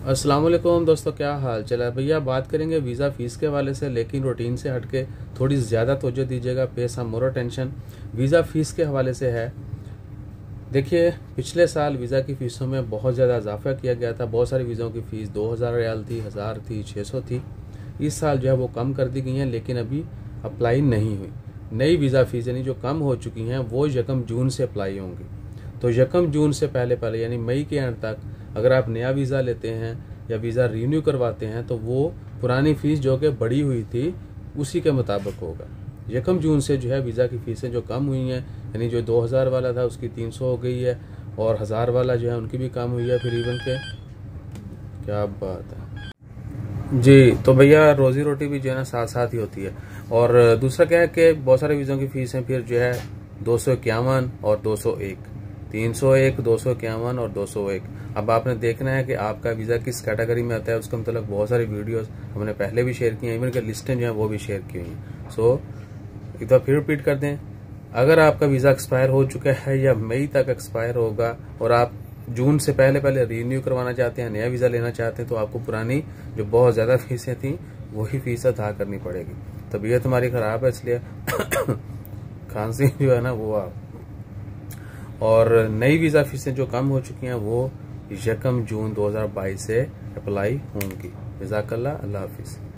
अस्सलाम वालेकुम दोस्तों, क्या हाल चला है भैया। बात करेंगे वीज़ा फ़ीस के हवाले से, लेकिन रूटीन से हटके थोड़ी ज़्यादा तवज्जो दीजिएगा। पे सम मोर अटेंशन। वीज़ा फ़ीस के हवाले से है। देखिए, पिछले साल वीज़ा की फ़ीसों में बहुत ज़्यादा इजाफा किया गया था। बहुत सारी वीज़ों की फ़ीस 2000 रियाल थी, 1000 थी, 600 थी। इस साल जो है वो कम कर दी गई हैं, लेकिन अभी अप्लाई नहीं हुई। नई वीज़ा फ़ीस यानी जो कम हो चुकी हैं वो 1 जून से अप्लाई होंगी। तो 1 जून से पहले पहले यानी मई के एंड तक अगर आप नया वीज़ा लेते हैं या वीज़ा रीन्यू करवाते हैं तो वो पुरानी फ़ीस जो कि बढ़ी हुई थी उसी के मुताबिक होगा। 1 जून से जो है वीज़ा की फ़ीसें जो कम हुई हैं, यानी जो 2000 वाला था उसकी 300 हो गई है, और 1000 वाला जो है उनकी भी कम हुई है फिर इवन के। क्या बात है जी। तो भैया रोज़ी रोटी भी जो है ना साथ साथ ही होती है। और दूसरा क्या है कि बहुत सारे वीज़ों की फ़ीसें फिर जो है 251 और 201, 301, 251 और 201। अब आपने देखना है कि आपका वीज़ा किस कैटेगरी में आता है। उसके मतलब बहुत सारी वीडियोस हमने पहले भी शेयर की हैं, इवन के लिस्टें जो हैं वो भी शेयर की हुई हैं। सो एक बार फिर रिपीट कर दें, अगर आपका वीज़ा एक्सपायर हो चुका है या मई तक एक्सपायर होगा और आप जून से पहले पहले रीन्यू करवाना चाहते हैं, नया वीज़ा लेना चाहते हैं, तो आपको पुरानी जो बहुत ज़्यादा फीसें थी वही फीस अदा करनी पड़ेगी। तबीयत हमारी ख़राब है इसलिए खांसी जो है ना वो और नई वीज़ा फीसें जो कम हो चुकी हैं वो 1 जून 2022 से अप्लाई होंगी। जज़ाकल्लाह, अल्लाह हाफिज़।